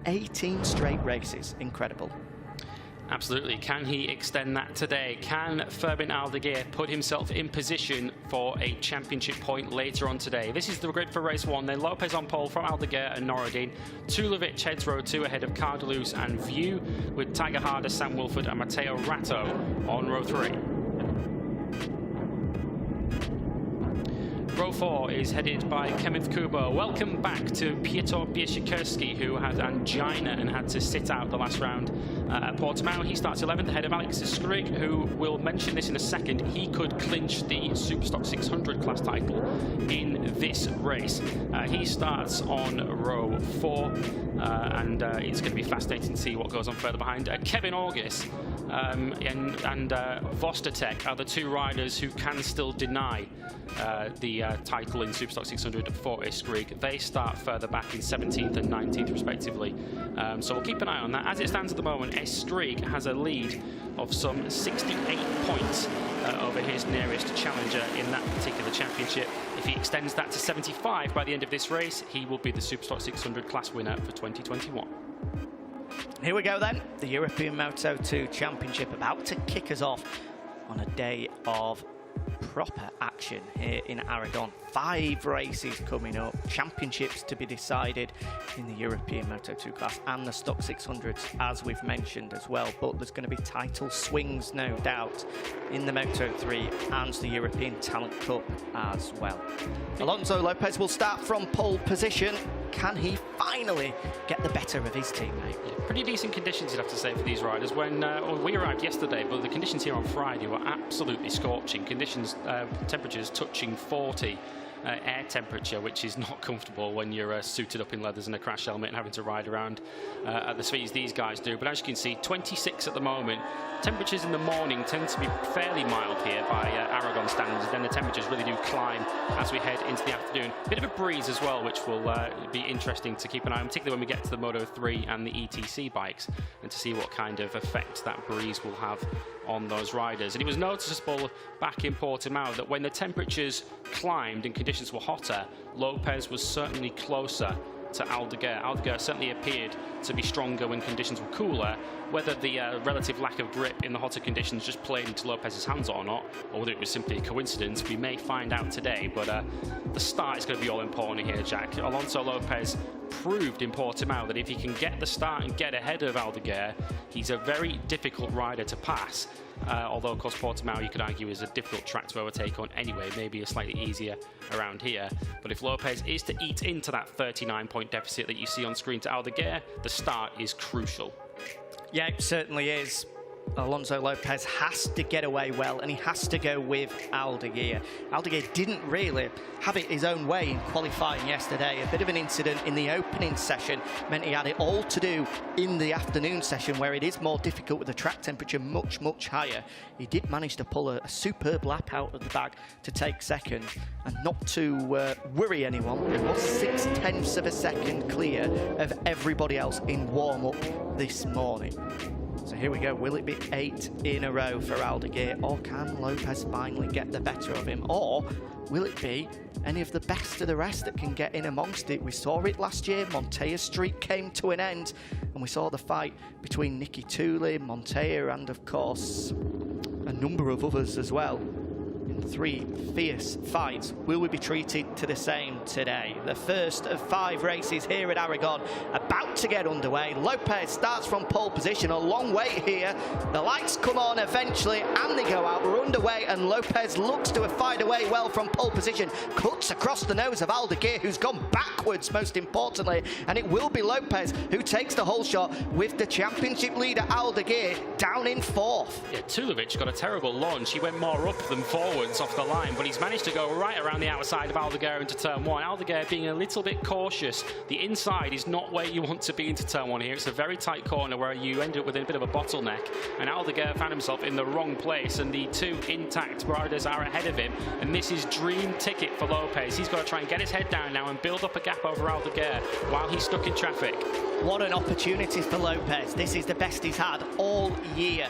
18 straight races. Incredible. Absolutely. Can he extend that today? Can Fabian Aldeguer put himself in position for a championship point later on today? This is the grid for race 1. Then Lopez on pole from Aldeguer and Norrodin. Tulovic heads row 2 ahead of Cardelus and View, with Tiger Harder, Sam Wilford and Matteo Ratto on row 3. Row 4 is headed by Kenneth Kubo. Welcome back to Piotr Bieszczykowski, who had angina and had to sit out the last round at Portimao. He starts 11th ahead of Alex Skrig, who will mention this in a second. He could clinch the Superstock 600 class title in this race. He starts on row 4, and it's going to be fascinating to see what goes on further behind. Kevin August and Vostertek are the 2 riders who can still deny the title in Superstock 600 for Skrig. They start further back in 17th and 19th respectively. So we'll keep an eye on that. As it stands at the moment, Skrig has a lead of some 68 points over his nearest challenger in that particular championship. If he extends that to 75 by the end of this race, he will be the Superstock 600 class winner for 2021. Here we go then, the European Moto2 Championship about to kick us off on a day of proper action here in Aragon. 5 races coming up, championships to be decided in the European Moto2 class and the Stock 600s, as we've mentioned as well. But there's going to be title swings, no doubt, in the Moto3 and the European Talent Cup as well. Alonso Lopez will start from pole position. Can he finally get the better of his teammate? Pretty decent conditions, you'd have to say, for these riders. When we arrived yesterday, but the conditions here on Friday were absolutely scorching. Conditions, temperatures touching 40. Air temperature, which is not comfortable when you're suited up in leathers and a crash helmet and having to ride around at the speeds these guys do. But as you can see, 26 at the moment. Temperatures in the morning tend to be fairly mild here by Aragon standards. Then the temperatures really do climb as we head into the afternoon. Bit of a breeze as well, which will be interesting to keep an eye on, particularly when we get to the Moto3 and the ETC bikes, and to see what kind of effect that breeze will have on those riders. And it was noticeable back in Portimao that when the temperatures climbed and conditions were hotter, Lopez was certainly closer to Aldeguer. Aldeguer certainly appeared to be stronger when conditions were cooler. Whether the relative lack of grip in the hotter conditions just played into Lopez's hands or not, or whether it was simply a coincidence, we may find out today. But the start is going to be all important here, Jack. Alonso Lopez proved in Portimao that if he can get the start and get ahead of Aldeguer, he's a very difficult rider to pass. Although, of course, Portimao, you could argue, is a difficult track to overtake on anyway, maybe a slightly easier around here. But if Lopez is to eat into that 39-point deficit that you see on screen to Aldeguer, the start is crucial. Yeah, it certainly is. Alonso Lopez has to get away well, and he has to go with Aldeguer. Aldeguer didn't really have it his own way in qualifying yesterday. A bit of an incident in the opening session meant he had it all to do in the afternoon session, where it is more difficult with the track temperature much, much higher. He did manage to pull a superb lap out of the bag to take second, and not to worry anyone, it was 0.6 of a second clear of everybody else in warm-up this morning. So here we go. Will it be 8 in a row for Aldeguer, or can Lopez finally get the better of him? Or will it be any of the best of the rest that can get in amongst it? We saw it last year. Montoya's streak came to an end, and we saw the fight between Nicky Tully, Montoya, and of course a number of others as well. In 3 fierce fights. Will we be treated to the same today? The first of 5 races here at Aragon about to get underway. Lopez starts from pole position. A long wait here. The lights come on eventually and they go out. We're underway, and Lopez looks to have fired away well from pole position. Cuts across the nose of Aldeguer, who's gone backwards most importantly, and it will be Lopez who takes the whole shot with the championship leader Aldeguer down in 4th. Yeah, Tulovic got a terrible launch. He went more up than forwards off the line, but he's managed to go right around the outside of Aldeguer into turn 1. Aldeguer being a little bit cautious. The inside is not where you want to be into turn 1 here. It's a very tight corner where you end up with a bit of a bottleneck, and Aldeguer found himself in the wrong place, and the 2 intact riders are ahead of him, and this is dream ticket for Lopez. He's got to try and get his head down now and build up a gap over Aldeguer while he's stuck in traffic. What an opportunity for Lopez. This is the best he's had all year.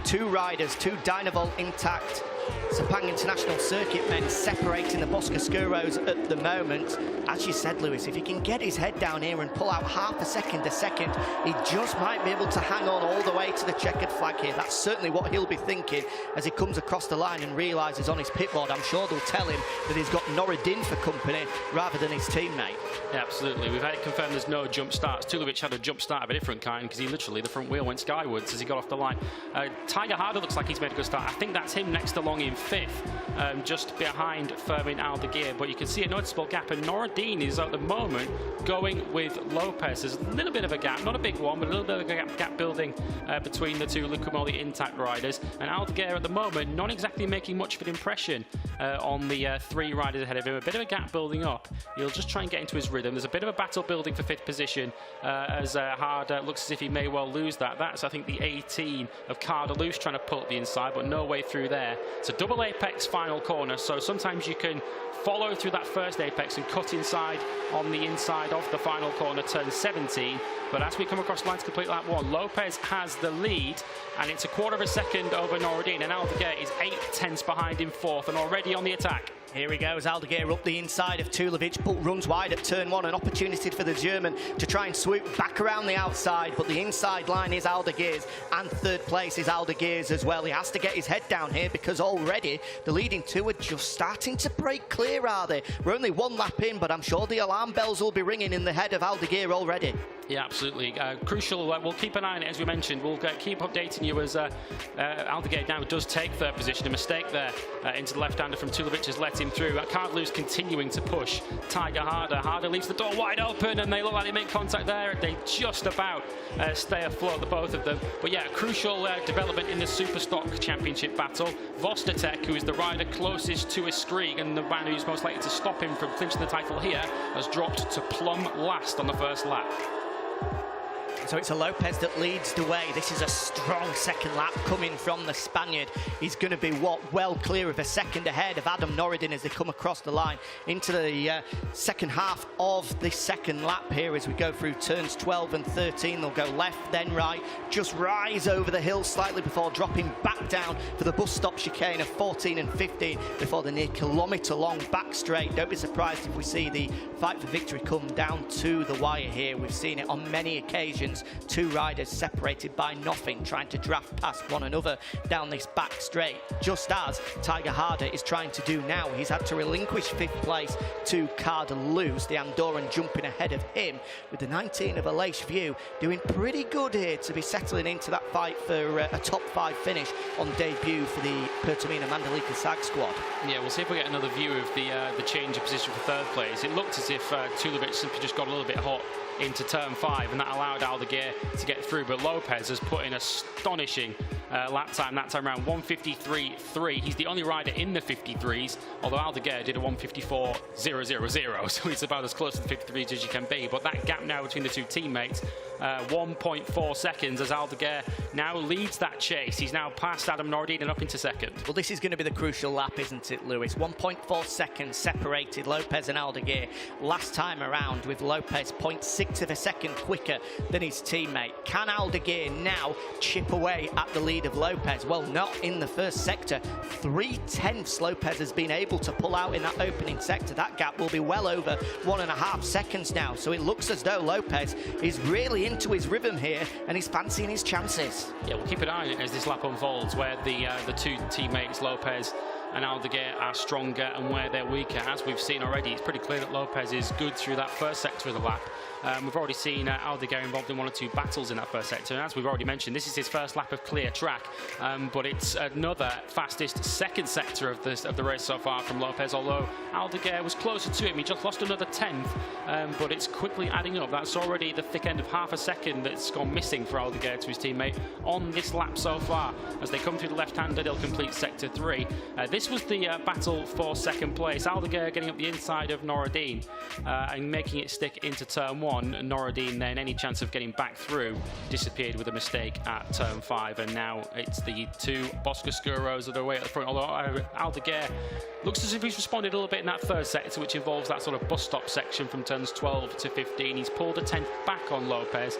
2 riders, 2 Dynavolt intact Sepang International Circuit men separating the Boscoscuros at the moment. As you said, Lewis, if he can get his head down here and pull out half a second, he just might be able to hang on all the way to the checkered flag here. That's certainly what he'll be thinking as he comes across the line and realises on his pit board, I'm sure they'll tell him that he's got Norodin for company rather than his teammate. Yeah, absolutely. We've had it confirmed there's no jump starts. Tulovic had a jump start of a different kind because he literally, the front wheel went skywards as he got off the line. Tiger Harder looks like he's made a good start. I think that's him next along in 5th, just behind Fermin Aldeguer. But you can see a noticeable gap, and Norodin is at the moment going with Lopez. There's a little bit of a gap, not a big one, but a little bit of a gap building between the two Lucumoli Intact riders. And Aldeguer at the moment not exactly making much of an impression on the 3 riders ahead of him. A bit of a gap building up. He'll just try and get into his rhythm. There's a bit of a battle building for 5th position as Harder looks as if he may well lose that. That's, I think, the 18 of Cardelus trying to pull up the inside, but no way through there. It's a double apex final corner, so sometimes you can follow through that first apex and cut inside on the inside of the final corner, turn 17. But as we come across the line to complete lap 1, Lopez has the lead, and it's a quarter of a second over Norodin, and Aldeguer is 8/10 behind in 4th and already on the attack. Here he goes, Aldeguer up the inside of Tulovic, but runs wide at turn 1. An opportunity for the German to try and swoop back around the outside, but the inside line is Aldeguer's, and 3rd place is Aldeguer's as well. He has to get his head down here because already the leading 2 are just starting to break clear, are they? We're only 1 lap in, but I'm sure the alarm bells will be ringing in the head of Aldeguer already. Yeah, absolutely. Crucial. We'll keep an eye on it, as we mentioned. We'll keep updating you as Aldeguer now does take 3rd position. A mistake there into the left-hander from Tulovic has let him through. Cardelus continuing to push Tiger Harder. Harder leaves the door wide open, and they look like they make contact there. They just about stay afloat, the both of them. But yeah, crucial development in the Superstock Championship battle. Vostatek, who is the rider closest to a streak and the man who's most likely to stop him from clinching the title here, has dropped to plumb last on the first lap. So it's a Lopez that leads the way. This is a strong second lap coming from the Spaniard. He's going to be well clear of a second ahead of Adam Norodin as they come across the line into the second half of this second lap here as we go through turns 12 and 13. They'll go left, then right, just rise over the hill slightly before dropping back down for the bus stop chicane of 14 and 15 before the near kilometre-long back straight. Don't be surprised if we see the fight for victory come down to the wire here. We've seen it on many occasions. 2 riders separated by nothing, trying to draft past one another down this back straight, just as Tiger Harder is trying to do now. He's had to relinquish 5th place to Cardelus, the Andorran jumping ahead of him, with the 19 of Aleix View doing pretty good here to be settling into that fight for a top 5 finish on debut for the Pertamina Mandalika SAG squad. Yeah, we'll see if we get another view of the change of position for 3rd place. It looked as if Tulovic simply just got a little bit hot into turn 5, and that allowed Aldeguer to get through, but Lopez has put in astonishing lap time that time around, 1:53.3. He's the only rider in the 53s, although Aldeguer did a 1:54.000, so he's about as close to the 53s as you can be. But that gap now between the 2 teammates, 1.4 seconds as Aldeguer now leads that chase. He's now past Adam Norodin and up into 2nd. Well, this is going to be the crucial lap, isn't it, Lewis? 1.4 seconds separated Lopez and Aldeguer last time around, with Lopez 0.6 of a second quicker than his teammate. Can Aldeguer now chip away at the lead of Lopez? Well, not in the first sector. 3/10 Lopez has been able to pull out in that opening sector. That gap will be well over 1.5 seconds now. So it looks as though Lopez is really into his rhythm here and he's fancying his chances. Yeah, we'll keep an eye on it as this lap unfolds, where the 2 teammates, Lopez and Aldeguer, are stronger and where they're weaker. As we've seen already, it's pretty clear that Lopez is good through that first sector of the lap. We've already seen Aldeguer involved in 1 or 2 battles in that first sector, and as we've already mentioned, this is his first lap of clear track, but it's another fastest second sector of the race so far from Lopez, although Aldeguer was closer to him. He just lost another 10th, but it's quickly adding up. That's already the thick end of half a second that's gone missing for Aldeguer to his teammate on this lap so far. As they come through the left-hander, they'll complete sector 3. This was the battle for second place. Aldeguer getting up the inside of Norodin and making it stick into turn 1. Norodin then, any chance of getting back through, disappeared with a mistake at turn 5, and now it's the 2 Boscoscuros that are away at the front, although Aldeguer looks as if he's responded a little bit in that first sector, which involves that sort of bus stop section from turns 12 to 15. He's pulled a 10th back on Lopez,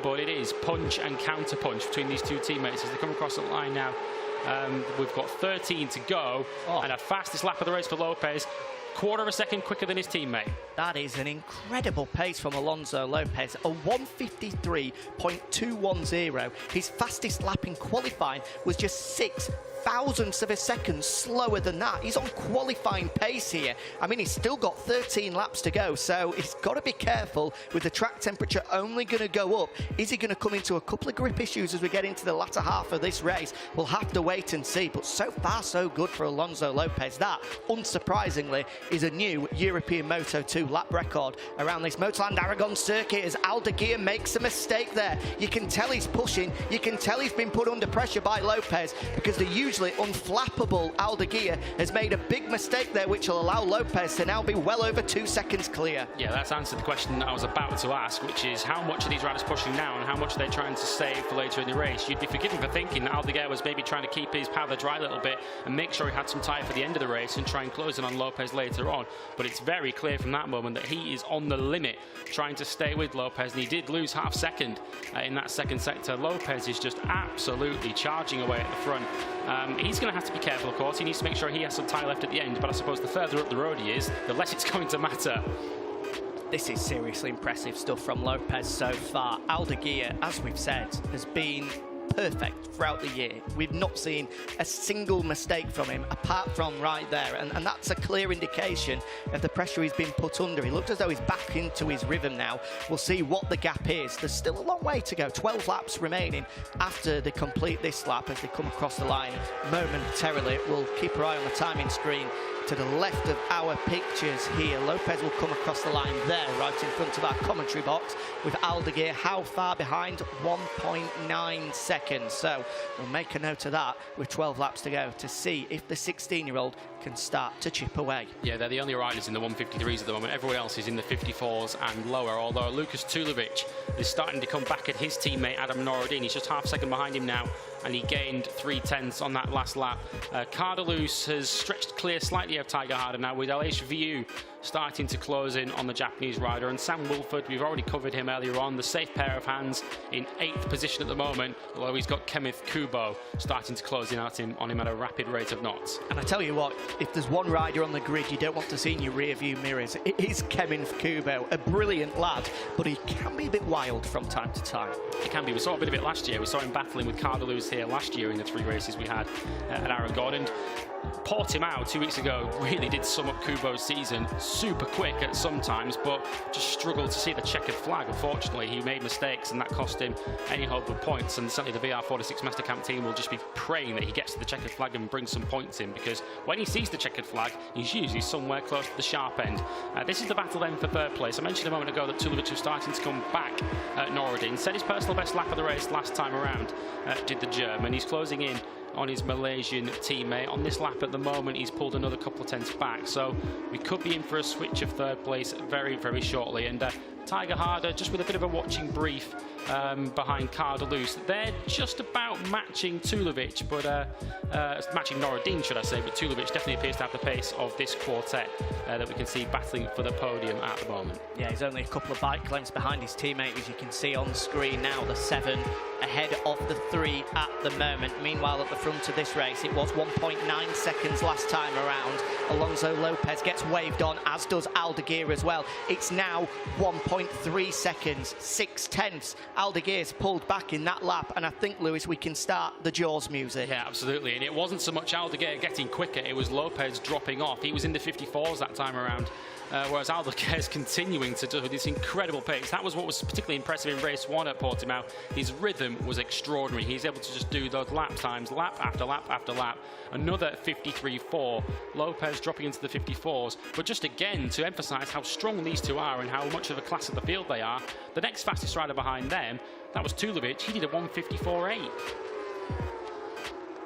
but it is punch and counter punch between these 2 teammates as they come across the line now. We've got 13 to go, and a fastest lap of the race for Lopez. Quarter of a second quicker than his teammate. That is an incredible pace from Alonso Lopez, a 1:53.210. His fastest lap in qualifying was just 0.06 of a second slower than that. He's on qualifying pace here. I mean, he's still got 13 laps to go, so he's got to be careful with the track temperature only going to go up. Is he going to come into a couple of grip issues as we get into the latter half of this race? We'll have to wait and see, but so far so good for Alonso Lopez. That, unsurprisingly, is a new European Moto2 lap record around this Motorland Aragon circuit as Aldeguer makes a mistake there. You can tell he's pushing, you can tell he's been put under pressure by Lopez, because the usually unflappable Aldeguer has made a big mistake there, which will allow Lopez to now be well over 2 seconds clear. Yeah, that's answered the question I was about to ask, which is how much are these riders pushing now and how much are they trying to save for later in the race? You'd be forgiven for thinking that Aldeguer was maybe trying to keep his powder dry a little bit and make sure he had some tyre for the end of the race and try and close in on Lopez later on. But it's very clear from that moment that he is on the limit trying to stay with Lopez, and he did lose half second in that second sector. Lopez is just absolutely charging away at the front. He's going to have to be careful, of course. He needs to make sure he has some tyre left at the end, but I suppose the further up the road he is, the less it's going to matter. This is seriously impressive stuff from Lopez so far. Aldeguer, as we've said, has been perfect throughout the year. We've not seen a single mistake from him apart from right there, and that's a clear indication of the pressure he's been put under. He looks as though he's back into his rhythm now. We'll see what the gap is. There's still a long way to go, 12 laps remaining after they complete this lap as they come across the line momentarily. We'll keep our eye on the timing screen to the left of our pictures here. Lopez will come across the line there, right in front of our commentary box, with Aldeguer how far behind? 1.9 seconds. So we'll make a note of that with 12 laps to go to see if the 16-year-old can start to chip away. Yeah, they're the only riders in the 153s at the moment. Everyone else is in the 54s and lower, although Lucas Tulovic is starting to come back at his teammate Adam Norrodin. He's just half a second behind him now, and he gained 3/10 on that last lap. Cardalus has stretched clear slightly of Tiger Harder now, with Aleix Viu starting to close in on the Japanese rider, and Sam Wilford, we've already covered him earlier on, the safe pair of hands in 8th position at the moment, although he's got Kenneth Kubo starting to close in on him at a rapid rate of knots. And I tell you what, if there's one rider on the grid you don't want to see in your rear view mirrors, it is Kenneth Kubo, a brilliant lad, but he can be a bit wild from time to time. He can be. We saw a bit of it last year. We saw him battling with Cardalus here last year in the 3 races we had at Aragon, and Portimao 2 weeks ago really did sum up Kubo's season. Super quick at some times, but just struggled to see the checkered flag. Unfortunately, he made mistakes, and that cost him any hope of points. And certainly the VR46 Mastercamp team will just be praying that he gets to the checkered flag and brings some points in, because when he sees the checkered flag, he's usually somewhere close to the sharp end. This is the battle then for 3rd place. I mentioned a moment ago that Tulovic was starting to come back at Norrodin. Set his personal best lap of the race last time around, did the German. He's closing in on his Malaysian teammate. On this lap at the moment, he's pulled another couple of tenths back, so we could be in for a switch of 3rd place very, very shortly. And Tiger Harder, just with a bit of a watching brief behind Cardalus. They're just about matching Tulovic, but matching Norrodin, should I say, but Tulovic definitely appears to have the pace of this quartet that we can see battling for the podium at the moment. Yeah, he's only a couple of bike lengths behind his teammate, as you can see on screen now, the 7 ahead of the 3 at the moment. Meanwhile, at the front of this race, it was 1.9 seconds last time around. Alonso Lopez gets waved on, as does Aldeguer as well. It's now 1.3 seconds, 6/10. Aldeguer's pulled back in that lap, and I think, Lewis, we can start the Jaws music. Yeah, absolutely. And it wasn't so much Aldeguer getting quicker, it was Lopez dropping off. He was in the 54s that time around, whereas Aldeguer is continuing to do this incredible pace. That was what was particularly impressive in race 1 at Portimao. His rhythm was extraordinary. He's able to just do those lap times, lap after lap after lap. Another 53.4. Lopez dropping into the 54s. But just again, to emphasise how strong these two are and how much of a class of the field they are, the next fastest rider behind them, that was Tulovic. He did a 1:54.8.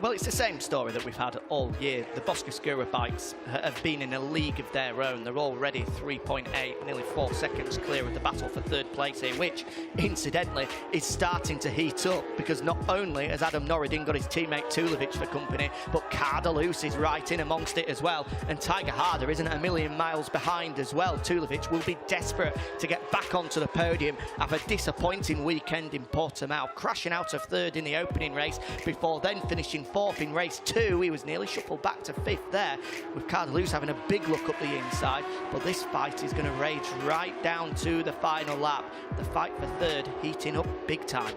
Well, it's the same story that we've had all year. The Bosca bikes have been in a league of their own. They're already 3.8, nearly 4 seconds clear of the battle for 3rd place here, which, incidentally, is starting to heat up, because not only has Adam Norrodin got his teammate Tulovic for company, but Cardalus is right in amongst it as well, and Tiger Harder isn't a million miles behind as well. Tulovic will be desperate to get back onto the podium after a disappointing weekend in Portimao, crashing out of 3rd in the opening race before then finishing fourth in race 2. He was nearly shuffled back to 5th there, with Cardalus having a big look up the inside. But this fight is going to rage right down to the final lap. The fight for 3rd heating up big time.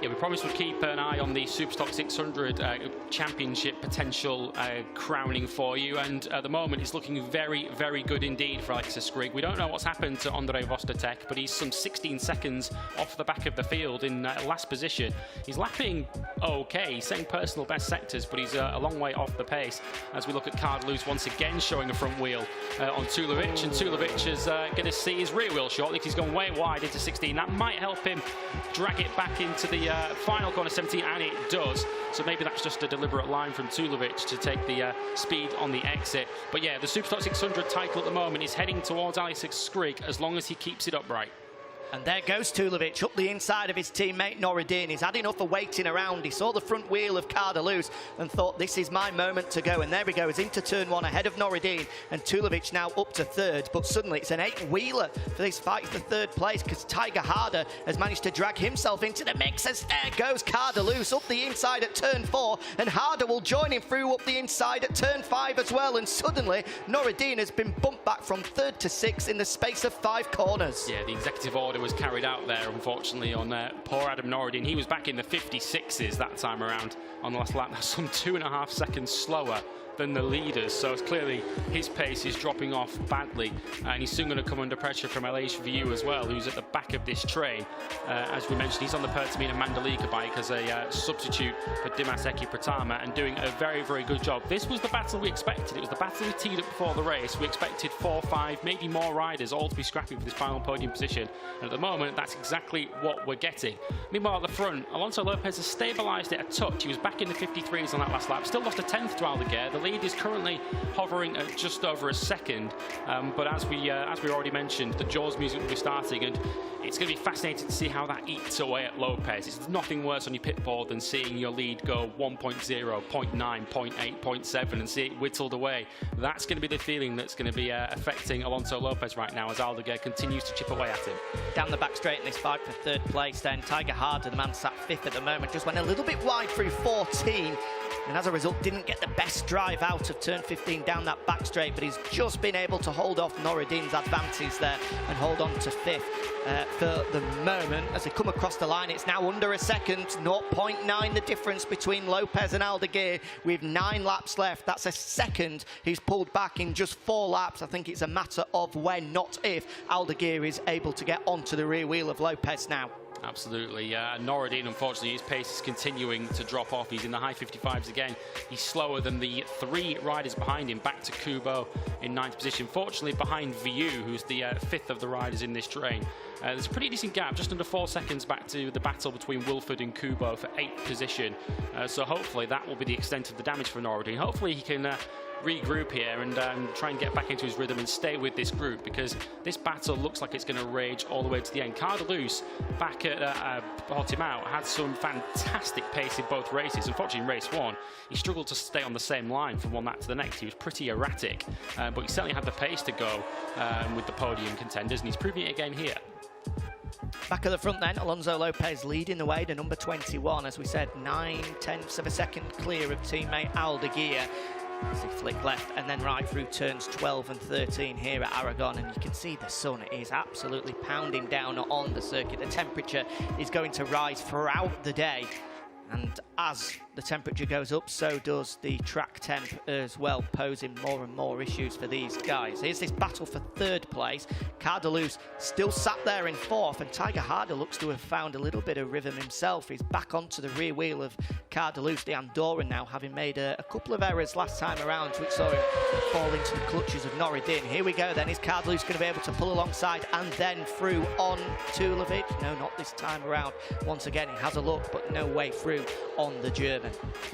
Yeah, we promised we'd keep an eye on the Superstock 600 championship potential crowning for you, and at the moment it's looking very, very good indeed for Alexis Skrzyk. We don't know what's happened to Ondrej Vostatek, but he's some 16 seconds off the back of the field in last position. He's lapping okay, he's setting personal best sectors, but he's a long way off the pace as we look at Cardalus once again showing a front wheel on Tulovic, and Tulovic is going to see his rear wheel shortly because he's gone way wide into 16. That might help him drag it back into the final corner 17, and it does. So maybe that's just a deliberate line from Tulovic to take the speed on the exit. But yeah, the Superstock 600 title at the moment is heading towards Alexis Skrzyk as long as he keeps it upright. And there goes Tulovic up the inside of his teammate Norodin. He's had enough of waiting around. He saw the front wheel of Cardalus and thought, this is my moment to go. And there he goes into turn 1 ahead of Norodin, and Tulovic now up to 3rd. But suddenly it's an 8-wheeler for this fight for 3rd place, because Tiger Harder has managed to drag himself into the mix. As there goes Cardalus up the inside at turn 4, and Harder will join him through up the inside at turn 5 as well. And suddenly Norodin has been bumped back from 3rd to 6th in the space of 5 corners. Yeah, the executive order was carried out there, unfortunately, on poor Adam Norodin. He was back in the 56s that time around on the last lap. That's some 2.5 seconds slower than the leaders, so it's clearly his pace is dropping off badly, and he's soon going to come under pressure from LHVU as well, who's at the back of this train. As we mentioned, he's on the Pertamina Mandalika bike as a substitute for Dimas Eki Pratama, and doing a very, very good job. This was the battle we expected. It was the battle we teed up before the race. We expected 4, 5, maybe more riders all to be scrapping for this final podium position, and at the moment that's exactly what we're getting. Meanwhile, at the front, Alonso Lopez has stabilised it a touch. He was back in the 53s on that last lap, still lost a 10th to Aldeguer. The lead is currently hovering at just over a second, but as we already mentioned, the Jaws music will be starting, and it's going to be fascinating to see how that eats away at Lopez. It's nothing worse on your pit board than seeing your lead go 1.0, 0.9, 0.8, 0.7 and see it whittled away. That's going to be the feeling that's going to be affecting Alonso Lopez right now as Aldeguer continues to chip away at him. Down the back straight in this fight for 3rd place then, Tiger Harder, the man sat 5th at the moment, just went a little bit wide through 14, and as a result didn't get the best drive out of turn 15 down that back straight, but he's just been able to hold off Norodin's advances there and hold on to 5th for the moment. As they come across the line, it's now under a second, 0.9 the difference between Lopez and Aldeguer with 9 laps left. That's a second he's pulled back in just 4 laps. I think it's a matter of when, not if, Aldeguer is able to get onto the rear wheel of Lopez now. Absolutely. Norodin, unfortunately, his pace is continuing to drop off. He's in the high 55s again. He's slower than the 3 riders behind him, back to Kubo in 9th position. Fortunately, behind Viu, who's the 5th of the riders in this train. There's a pretty decent gap, just under 4 seconds back to the battle between Wilford and Kubo for 8th position. So hopefully that will be the extent of the damage for Norodin. Hopefully he can regroup here and try and get back into his rhythm and stay with this group, because this battle looks like it's going to rage all the way to the end. Cardalus, back at Portimao, had some fantastic pace in both races. Unfortunately, in race 1, he struggled to stay on the same line from one lap to the next. He was pretty erratic, but he certainly had the pace to go with the podium contenders, and he's proving it again here. Back at the front then, Alonso Lopez leading the way to number 21. As we said, 9/10 of a second clear of teammate Aldeguer. As he flick left and then right through turns 12 and 13 here at Aragon, and you can see the sun is absolutely pounding down on the circuit. The temperature is going to rise throughout the day, and as the temperature goes up, so does the track temp as well, posing more and more issues for these guys. Here's this battle for 3rd place. Cardalus still sat there in 4th, and Tiger Harder looks to have found a little bit of rhythm himself. He's back onto the rear wheel of Cardalus, the Andorran now, having made a couple of errors last time around, which saw him fall into the clutches of Norodin. Here we go then. Is Cardalus going to be able to pull alongside and then through on Tulovic? No, not this time around. Once again, he has a look, but no way through on the German.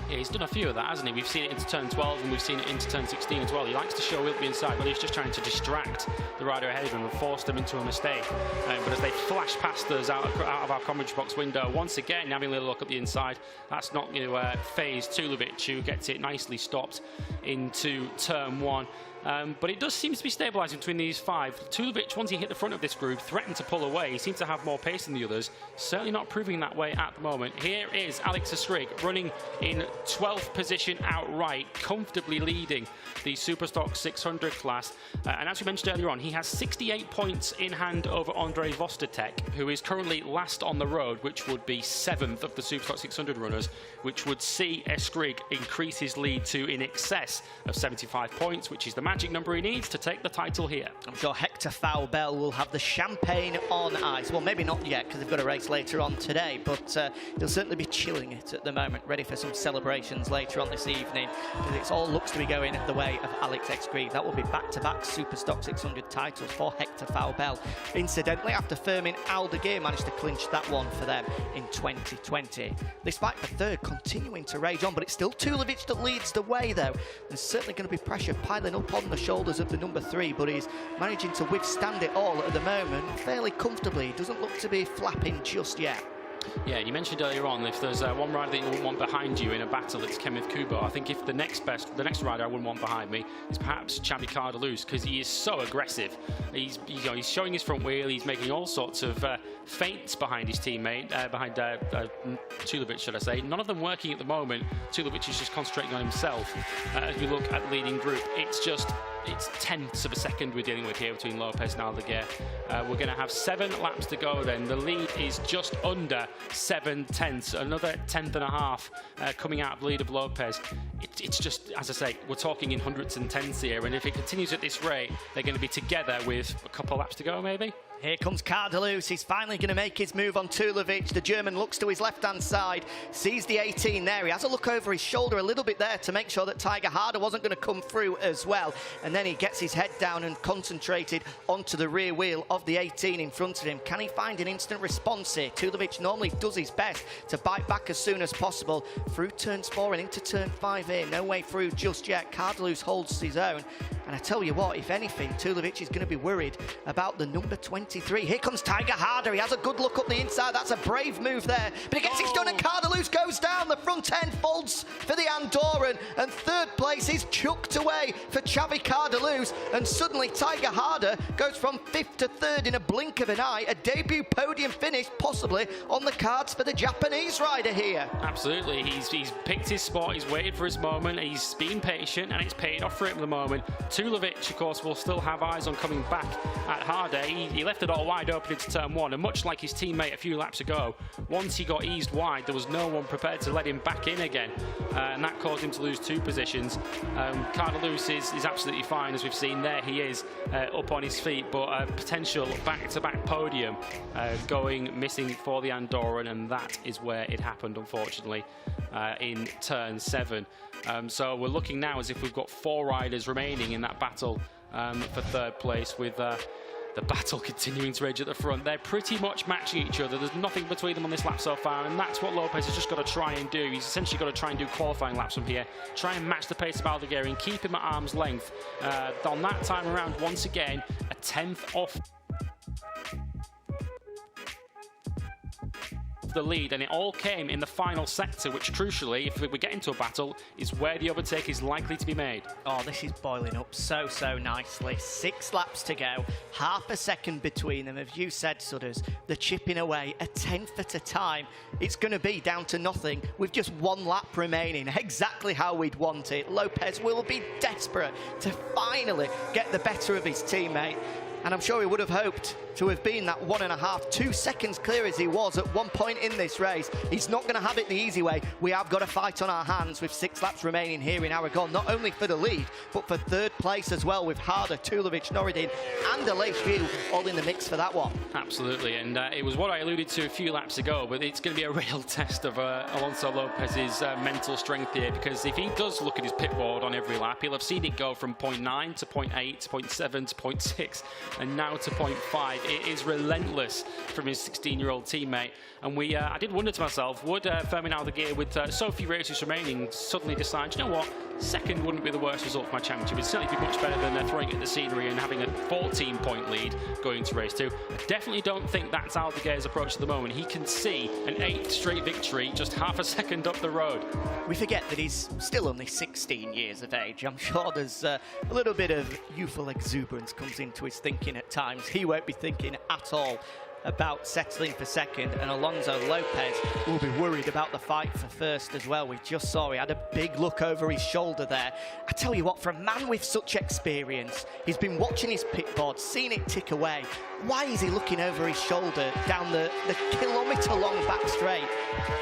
Yeah, he's done a few of that, hasn't he? We've seen it into turn 12 and we've seen it into turn 16 as well. He likes to show Wilby inside, but he's just trying to distract the rider ahead of him and force them into a mistake. But as they flash past us out of our commentary box window, once again having a little look at the inside, that's not going to phase Tulovic, who gets it nicely stopped into turn 1. But it does seem to be stabilising between these 5. Tulovic, once he hit the front of this group, threatened to pull away. He seems to have more pace than the others. Certainly not proving that way at the moment. Here is Alex Skrig running in 12th position outright, comfortably leading the Superstock 600 class. And as we mentioned earlier on, he has 68 points in hand over Andrei Vostatek, who is currently last on the road, which would be 7th of the Superstock 600 runners, which would see Skrig increase his lead to in excess of 75 points, which is the magic number he needs to take the title here. I'm sure Hector Faubel will have the champagne on ice. Well, maybe not yet, because they've got a race later on today, but he'll certainly be chilling it at the moment, ready for some celebrations later on this evening, because it all looks to be going the way of Alex Skrig. That will be back-to-back Superstock 600 titles for Hector Faubel. Incidentally, after Firmin Aldeguer managed to clinch that one for them in 2020. This fight for third continuing to rage on, but it's still Tulovic that leads the way, though. There's certainly going to be pressure piling up on the shoulders of the number 3, but he's managing to withstand it all at the moment fairly comfortably. He doesn't look to be flapping just yet. Yeah, you mentioned earlier on, if there's one rider that you wouldn't want behind you in a battle, it's Kenneth Kubo. I think if the next rider I wouldn't want behind me is perhaps Xavi Cardelus, because he is so aggressive. He's showing his front wheel, he's making all sorts of feints behind his teammate, behind Tulovic, should I say. None of them working at the moment. Tulovic is just concentrating on himself. As we look at the leading group, it's tenths of a second we're dealing with here between Lopez and Aldeguer. We're going to have 7 laps to go then. The lead is just under 7 tenths, another tenth and a half coming out of the lead of Lopez. It's just, as I say, we're talking in hundreds and tenths here, and if it continues at this rate, they're going to be together with a couple laps to go maybe. Here comes Cardelus. He's finally going to make his move on Tulovic. The German looks to his left-hand side, sees the 18 there. He has a look over his shoulder a little bit there to make sure that Tiger Harder wasn't going to come through as well. And then he gets his head down and concentrated onto the rear wheel of the 18 in front of him. Can he find an instant response here? Tulovic normally does his best to bite back as soon as possible. Through turns 4 and into turn 5 here. No way through just yet. Cardelus holds his own. And I tell you what, if anything, Tulovic is going to be worried about the number 23. Here comes Tiger Harder. He has a good look up the inside. That's a brave move there. But he gets it done, and Cardelus goes down. The front end folds for the Andorran. And third place is chucked away for Xavi Cardelus. And suddenly Tiger Harder goes from 5th to 3rd in a blink of an eye. A debut podium finish possibly on the cards for the Japanese rider here. Absolutely. He's picked his spot. He's waited for his moment. He's been patient, and it's paid off for him at the moment. Tulovic, of course, will still have eyes on coming back at Harder. He left it all wide open into turn 1, and much like his teammate a few laps ago, once he got eased wide, there was no one prepared to let him back in again, and that caused him to lose 2 positions. Cardelus is absolutely fine, as we've seen there. He is up on his feet, but a potential back-to-back podium going missing for the Andorran, and that is where it happened, unfortunately, in turn 7. So we're looking now as if we've got 4 riders remaining in that battle for 3rd place, with the battle continuing to rage at the front. They're pretty much matching each other. There's nothing between them on this lap so far, and that's what Lopez has just got to try and do. He's essentially got to try and do qualifying laps from here, try and match the pace of Aldeguer and keep him at arm's length. On that time around, once again, a 10th off the lead, and it all came in the final sector, which crucially, if we get into a battle, is where the overtake is likely to be made. Oh, this is boiling up so nicely. 6 laps to go, half a second between them. As you said, Sudders, they're chipping away a 10th at a time. It's going to be down to nothing with just 1 lap remaining, exactly how we'd want it. Lopez will be desperate to finally get the better of his teammate, and I'm sure he would have hoped to have been that 1.5, 2 seconds clear as he was at one point in this race. He's not going to have it the easy way. We have got a fight on our hands with 6 laps remaining here in Aragon, not only for the lead, but for 3rd place as well, with Harder, Tulovic, Norridin and Aleix View all in the mix for that one. Absolutely, and it was what I alluded to a few laps ago, but it's going to be a real test of Alonso Lopez's mental strength here, because if he does look at his pit board on every lap, he'll have seen it go from 0.9 to 0.8 to 0.7 to 0.6 and now to 0.5. It is relentless from his 16-year-old teammate. And I did wonder to myself, would Fermin Aldeguer, with so few races remaining, suddenly decide, you know what, second wouldn't be the worst result for my championship. It'd certainly be much better than throwing it at the scenery and having a 14-point lead going into race 2. I definitely don't think that's Aldeguer's approach at the moment. He can see an 8th straight victory just half a second up the road. We forget that he's still only 16 years of age. I'm sure there's a little bit of youthful exuberance comes into his thinking at times. He won't be thinking at all about settling for second, and Alonso Lopez will be worried about the fight for first as well. We just saw he had a big look over his shoulder there. I tell you what, for a man with such experience, he's been watching his pit board, seen it tick away. Why is he looking over his shoulder down the kilometre-long back straight,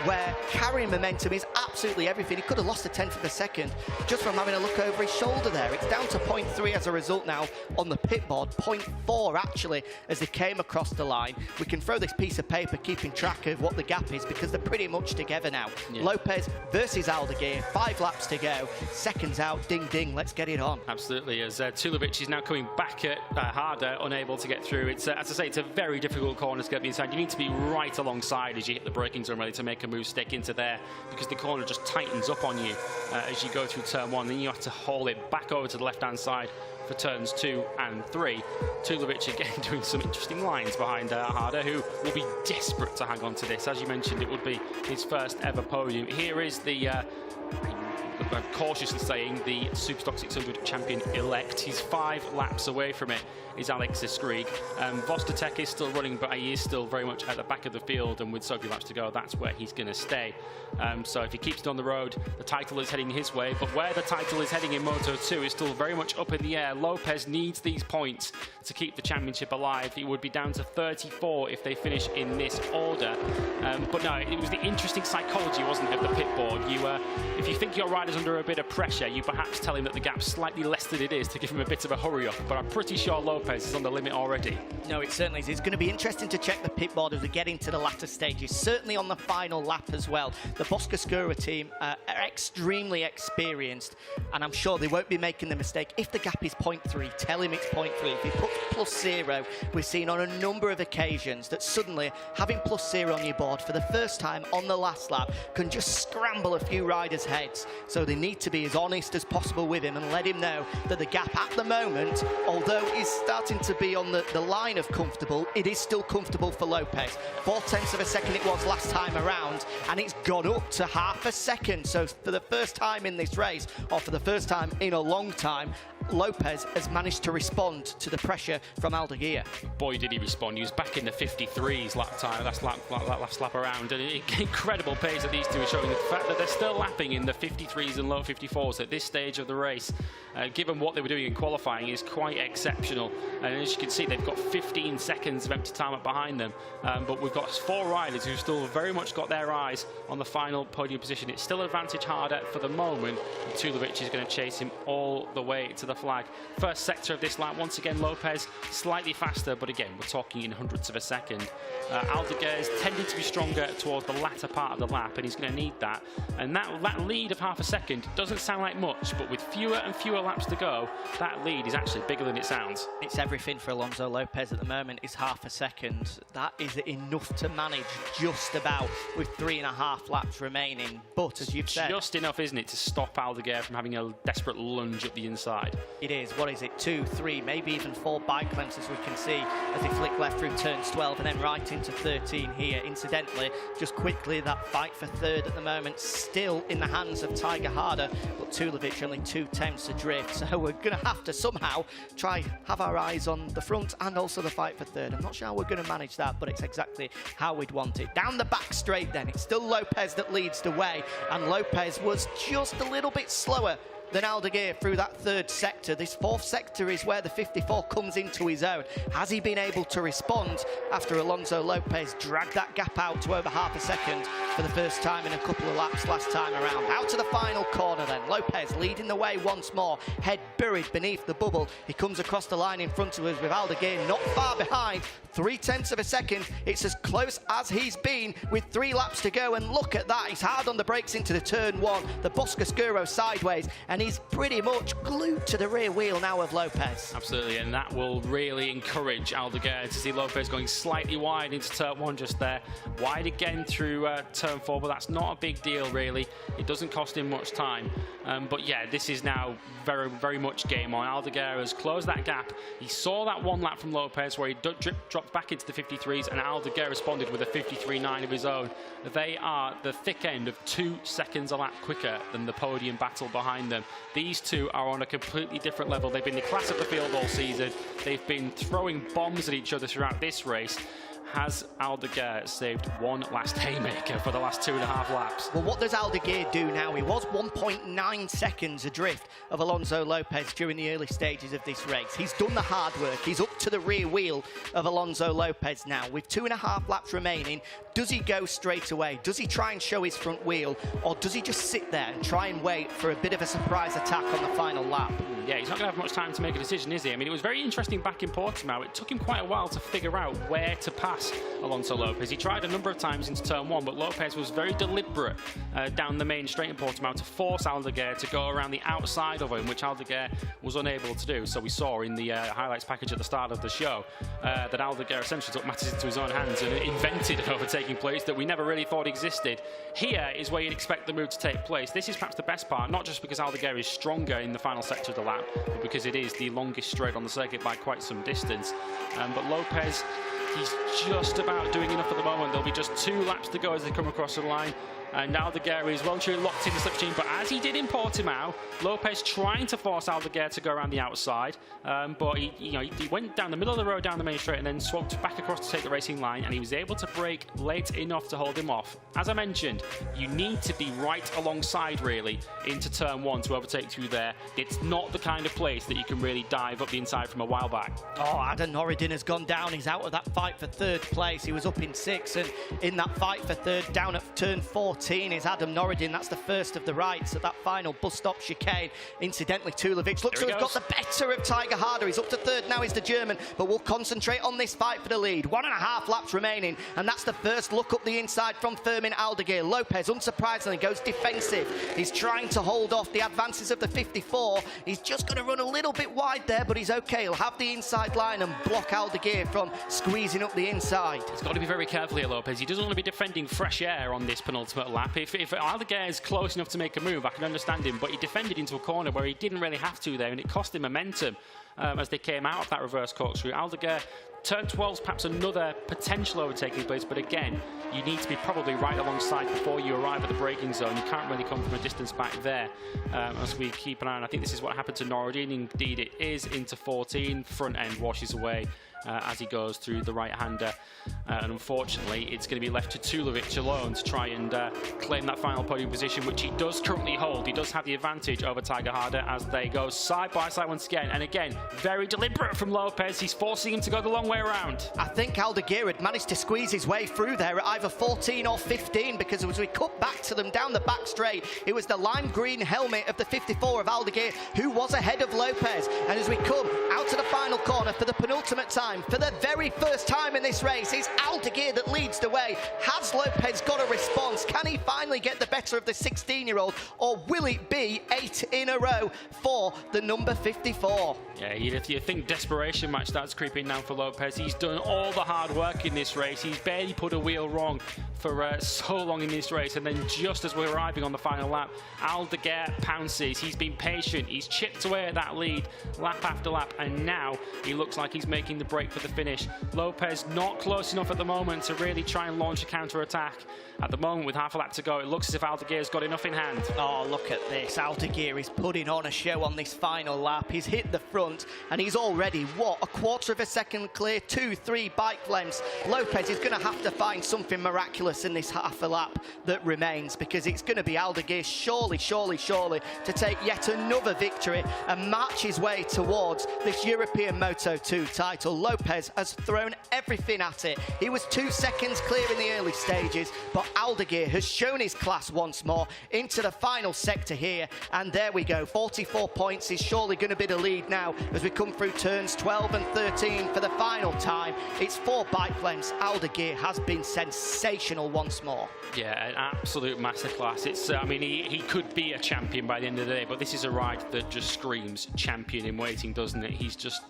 where carrying momentum is absolutely everything? He could have lost a tenth of a second just from having a look over his shoulder there. It's down to 0.3 as a result now on the pit board, 0.4 actually as they came across the line. We can throw this piece of paper keeping track of what the gap is because they're pretty much together now. Yeah. Lopez versus Aldeguer, 5 laps to go. Seconds out, ding ding, let's get it on. Absolutely, as Tulovic is now coming back at Harder, unable to get through. It's as I say, it's a very difficult corner to get inside. You need to be right alongside as you hit the braking zone ready to make a move stick into there, because the corner just tightens up on you as you go through turn 1. Then you have to haul it back over to the left-hand side for turns 2 and 3. Tulovic again doing some interesting lines behind Harder, who will be desperate to hang on to this. As you mentioned, it would be his first ever podium. Here is the I'm cautiously saying the Superstock 600 champion-elect. He's 5 laps away from it, is Alex Iskrig. Vostotek is still running, but he is still very much at the back of the field, and with so few laps to go, that's where he's going to stay. So if he keeps it on the road, the title is heading his way, but where the title is heading in Moto2 is still very much up in the air. Lopez needs these points to keep the championship alive. He would be down to 34 if they finish in this order. But no, it was the interesting psychology, wasn't it, of the pit board. If you think your rider's under a bit of pressure, you perhaps tell him that the gap's slightly less than it is to give him a bit of a hurry up, but I'm pretty sure Lopez is on the limit already. No, it certainly is. It's going to be interesting to check the pit board as we get into the latter stages, certainly on the final lap as well. The Bosca-Skura team are extremely experienced, and I'm sure they won't be making the mistake. If the gap is 0.3, tell him it's 0.3. If he puts +0, we've seen on a number of occasions that suddenly having +0 on your board for the first time on the last lap can just scramble a few riders' heads. So they need to be as honest as possible with him and let him know that the gap at the moment, although is starting to be on the line of comfortable, it is still comfortable for Lopez. 0.4 of a second it was last time around, and it's gone up to half a second. So for the first time in this race, or for the first time in a long time, Lopez has managed to respond to the pressure from Aldeguer. Boy, did he respond. He was back in the 53s lap time, last lap around. And incredible pace that these two are showing. The fact that they're still lapping in the 53s and low 54s at this stage of the race, given what they were doing in qualifying, is quite exceptional. And as you can see, they've got 15 seconds of empty time up behind them. But we've got 4 riders who've still very much got their eyes on the final podium position. It's still advantage Harder for the moment. Tulovic is going to chase him all the way to the flag. First sector of this lap, once again Lopez slightly faster, but again we're talking in hundredths of a second. Aldeguer is tending to be stronger towards the latter part of the lap, and he's going to need that. And that lead of half a second doesn't sound like much, but with fewer and fewer laps to go, that lead is actually bigger than it sounds. It's everything for Alonso Lopez at the moment, is half a second. That is enough to manage just about with 3.5 laps remaining. But as you've said, just enough, isn't it, to stop Aldeguer from having a desperate lunge up the inside. It is. What is it? 2, 3, maybe even 4 bike lengths, as we can see as they flick left through turns 12 and then right into 13 here. Incidentally, just quickly, that fight for third at the moment still in the hands of Tiger Harder, but Tulovic only 2/10 adrift. So we're going to have to somehow try have our eyes on the front and also the fight for third. I'm not sure how we're going to manage that, but it's exactly how we'd want it. Down the back straight then, it's still Lopez that leads the way, and Lopez was just a little bit slower than Aldeguer through that third sector. This fourth sector is where the 54 comes into his own. Has he been able to respond after Alonso Lopez dragged that gap out to over half a second for the first time in a couple of laps last time around? Out to the final corner then. Lopez leading the way once more, head buried beneath the bubble. He comes across the line in front of us with Aldeguer not far behind. 0.3 of a second. It's as close as he's been with 3 laps to go, and look at that. He's hard on the brakes into the turn 1. The Bosca-Skura sideways, and and he's pretty much glued to the rear wheel now of Lopez. Absolutely, and that will really encourage Aldeguer to see Lopez going slightly wide into turn 1 just there. Wide again through turn 4, but that's not a big deal really. It doesn't cost him much time. But yeah, this is now very, very much game on. Aldeguer has closed that gap. He saw that one lap from Lopez where he dropped back into the 53s, and Aldeguer responded with a 53.9 of his own. They are the thick end of 2 seconds a lap quicker than the podium battle behind them. These two are on a completely different level. They've been the class of the field all season. They've been throwing bombs at each other throughout this race. Has Aldeguer saved one last haymaker for the last 2.5 laps? Well, what does Aldeguer do now? He was 1.9 seconds adrift of Alonso Lopez during the early stages of this race. He's done the hard work. He's up to the rear wheel of Alonso Lopez now. With 2.5 laps remaining, does he go straight away? Does he try and show his front wheel? Or does he just sit there and try and wait for a bit of a surprise attack on the final lap? Yeah, he's not going to have much time to make a decision, is he? I mean, it was very interesting back in Portimao. It took him quite a while to figure out where to pass Alonso Lopez. He tried a number of times into turn 1, but Lopez was very deliberate down the main straight in Portimao to force Aldeguer to go around the outside of him, which Aldeguer was unable to do. So we saw in the highlights package at the start of the show that Aldeguer essentially took matters into his own hands and invented an overtaking place that we never really thought existed. Here is where you'd expect the move to take place. This is perhaps the best part, not just because Aldeguer is stronger in the final sector of the lap, but because it is the longest straight on the circuit by quite some distance. But Lopez, he's just about doing enough at the moment. There'll be just 2 laps to go as they come across the line. And Aldeguer is well and truly locked in the slipstream, but as he did in Portimao, Lopez trying to force Aldeguer to go around the outside, but he went down the middle of the road down the main straight and then swapped back across to take the racing line, and he was able to brake late enough to hold him off. As I mentioned, you need to be right alongside really into turn 1 to overtake through there. It's not the kind of place that you can really dive up the inside from a while back. Oh, Adam Norridin has gone down. He's out of that fight for 3rd place. He was up in 6th, and in that fight for 3rd, down at turn 14 is Adam Norridin. That's the first of the rights at that final bus stop chicane. Incidentally, Tulovic looks to have got the better of Tiger Harder. He's up to 3rd now is the German, but we'll concentrate on this fight for the lead. 1.5 laps remaining, and that's the first look up the inside from Fermin Aldeguer. Lopez, unsurprisingly, goes defensive. He's trying to hold off the advances of the 54. He's just going to run a little bit wide there, but he's okay. He'll have the inside line and block Aldeguer from squeezing up the inside. He's got to be very careful here, Lopez. He doesn't want to be defending fresh air on this penultimate lap. If Aldeguer is close enough to make a move, I can understand him, but he defended into a corner where he didn't really have to there, and it cost him momentum as they came out of that reverse corkscrew. Aldeguer, turn 12 is perhaps another potential overtaking place, but again, you need to be probably right alongside before you arrive at the braking zone. You can't really come from a distance back there as we keep an eye on. I think this is what happened to Norridin. Indeed, it is into 14. Front end washes away as he goes through the right-hander. And unfortunately, it's going to be left to Tulovic alone to try and claim that final podium position, which he does currently hold. He does have the advantage over Tiger Harder as they go side by side once again. And again, very deliberate from Lopez. He's forcing him to go the long way around. I think Aldeguer had managed to squeeze his way through there at either 14 or 15, because as we cut back to them down the back straight, it was the lime green helmet of the 54 of Aldeguer who was ahead of Lopez. And as we come out to the final corner for the penultimate time, for the very first time in this race, it's Aldeguer that leads the way. Has Lopez got a response? Can he finally get the better of the 16-year-old, or will it be 8 in a row for the number 54? Yeah, if you think desperation might start creeping down for Lopez, he's done all the hard work in this race. He's barely put a wheel wrong for so long in this race, and then just as we're arriving on the final lap, Aldeguer pounces. He's been patient. He's chipped away at that lead lap after lap, and now he looks like he's making the break for the finish. Lopez not close enough at the moment to really try and launch a counter-attack. At the moment, with half a lap to go, it looks as if Aldeguer's got enough in hand. Oh, look at this. Aldeguer is putting on a show on this final lap. He's hit the front, and he's already, what, a quarter of a second clear, 2-3 bike lengths. Lopez is going to have to find something miraculous in this half a lap that remains, because it's going to be Aldeguer surely to take yet another victory and march his way towards this European Moto2 title. Lopez has thrown everything at it. He was 2 seconds clear in the early stages, but Aldeguer has shown his class once more into the final sector here. And there we go, 44 points is surely going to be the lead now as we come through turns 12 and 13 for the final time. It's 4 bike lengths. Aldeguer has been sensational once more. Yeah, an absolute masterclass. It's, I mean, he could be a champion by the end of the day, but this is a ride that just screams champion in waiting, doesn't it? He's just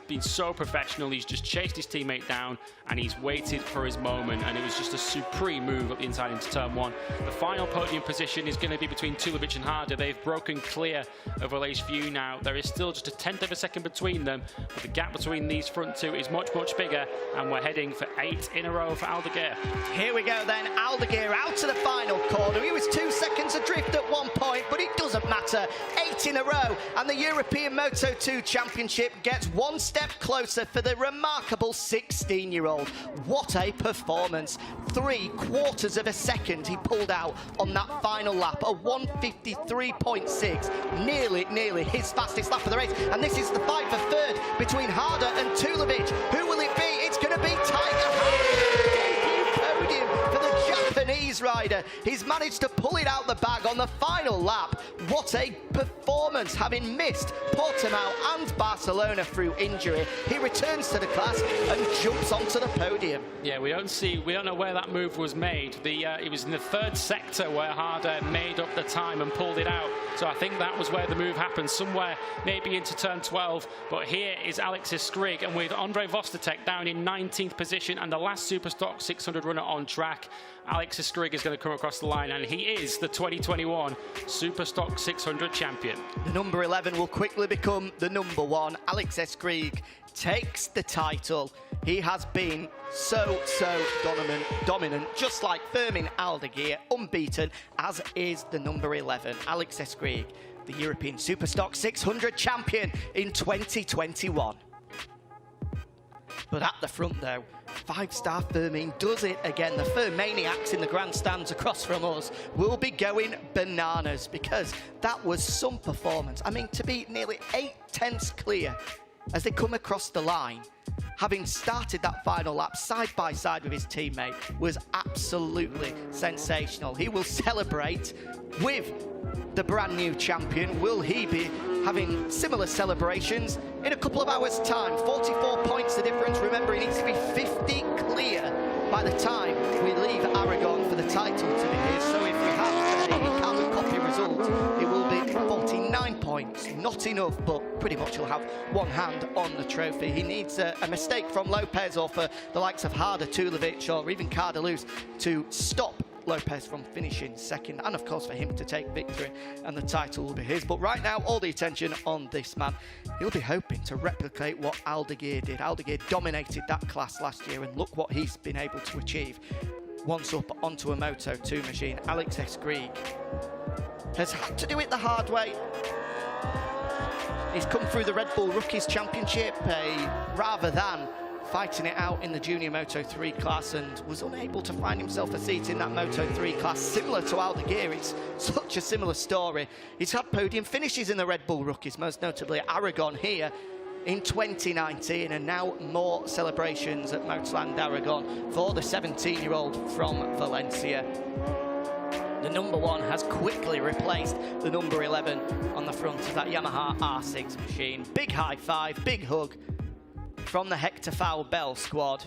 been so professional. He's just chased his teammate down and he's waited for his moment, and it was just a supreme move up the inside into turn 1. The final podium position is going to be between Tulovic and Harder. They've broken clear of Aleix View now. There is still just a 1/10 of a second between them, but the gap between these front two is much, much bigger, and we're heading for 8 in a row for Aldeguer. Here we go then, Aldeguer out to the final corner. He was 2 seconds adrift at one point, but it doesn't matter. 8 in a row, and the European Moto2 Championship gets one step closer for the remarkable 16-year-old. What a performance. 3/4 of a second he pulled out on that final lap, a 1:53.6, nearly his fastest lap of the race. And this is the fight for third between Harder and Tulovic. Who will it be? It's going to be Tiger. Podium for the Japanese rider. He's managed to pull it out the bag on the final lap. What a performance, having missed Portimao and Barcelona through injury. He returns to the class and jumps onto the podium. Yeah, we don't know where that move was made. It was in the 3rd sector where Harder made up the time and pulled it out. So I think that was where the move happened, somewhere maybe into turn 12. But here is Alexis Skrig, and with Andre Vostertek down in 19th position and the last Superstock 600 runner on track, Alexis Skrig is going to come across the line, and he is the 2021 Superstock 600 champion. The number 11 will quickly become the number 1. Alexis Skrig takes the title. He has been so dominant, just like Fermin Aldeguer, unbeaten, as is the number 11, Alexis Skrig, the European Superstock 600 champion in 2021. But at the front, though, 5-star Fermin does it again. The Fermaniacs in the grandstands across from us will be going bananas, because that was some performance. I mean, to be nearly 8/10 clear as they come across the line, having started that final lap side by side with his teammate, was absolutely sensational. He will celebrate with the brand new champion. Will he be having similar celebrations in a couple of hours' time? 44 points the difference. Remember, he needs to be 50 clear by the time we leave Aragon for the title to be his. So if we have a carbon copy result, it will be 49 points. Not enough, but pretty much he'll have one hand on the trophy. He needs a mistake from Lopez, or for the likes of Harder, Tulovic, or even Cardaluz to stop Lopez from finishing second, and of course for him to take victory, and the title will be his. But right now, all the attention on this man. He'll be hoping to replicate what Aldeguer did. Aldeguer dominated that class last year, and look what he's been able to achieve once up onto a Moto2 machine. Alexis Skrig has had to do it the hard way. He's come through the Red Bull Rookies Championship rather than fighting it out in the junior Moto3 class, and was unable to find himself a seat in that Moto3 class. Similar to Aldeguer, it's such a similar story. He's had podium finishes in the Red Bull Rookies, most notably at Aragon here in 2019, and now more celebrations at Motorland Aragon for the 17-year-old from Valencia. The number 1 has quickly replaced the number 11 on the front of that Yamaha R6 machine. Big high five, big hug from the Hector Foul Bell squad.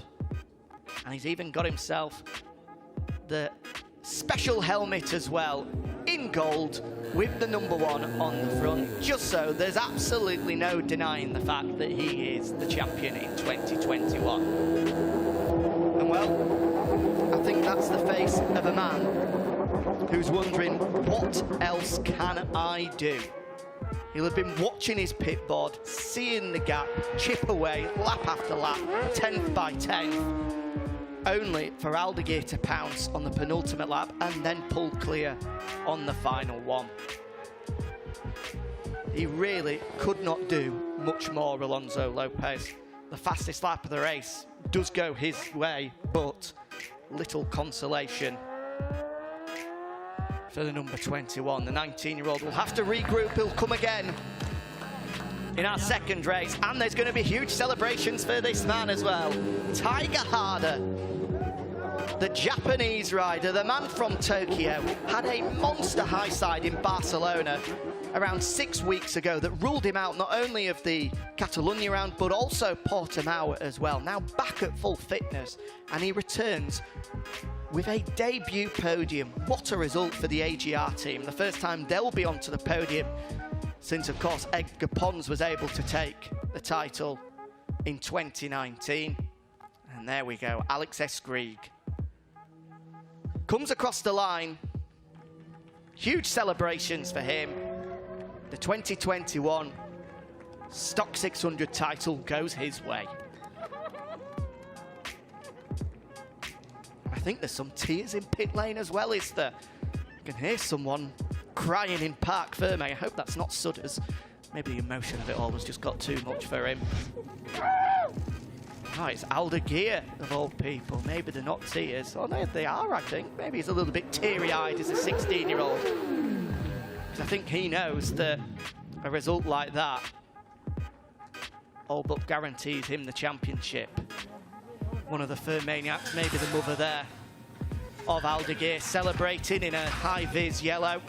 And he's even got himself the special helmet as well, in gold, with the number 1 on the front, just so there's absolutely no denying the fact that he is the champion in 2021. And well, I think that's the face of a man who's wondering, what else can I do? He'll have been watching his pit board, seeing the gap chip away lap after lap, 10th by 10th, only for Aldeguer to pounce on the penultimate lap and then pull clear on the final one. He really could not do much more, Alonso Lopez. The fastest lap of the race does go his way, but little consolation for the number 21. The 19-year-old will have to regroup. He'll come again in our second race. And there's going to be huge celebrations for this man as well. Tiger Harder, the Japanese rider, the man from Tokyo, had a monster high side in Barcelona around 6 weeks ago that ruled him out not only of the Catalunya round, but also Portimao as well. Now back at full fitness, and he returns with a debut podium. What a result for the AGR team. The first time they'll be onto the podium since, of course, Edgar Pons was able to take the title in 2019. And there we go, Alex Escrigue comes across the line. Huge celebrations for him. The 2021 Stock 600 title goes his way. I think there's some tears in pit lane as well, is there? I can hear someone crying in Parc Ferme. I hope that's not Sudders. Maybe the emotion of it all has just got too much for him. Oh, it's Aldegear, of all people. Maybe they're not tears. Oh, no, they are, I think. Maybe he's a little bit teary-eyed as a 16-year-old. Because I think he knows that a result like that all but guarantees him the championship. One of the Fur Maniacs, maybe the mother there, of Aldegear, celebrating in a high-vis yellow.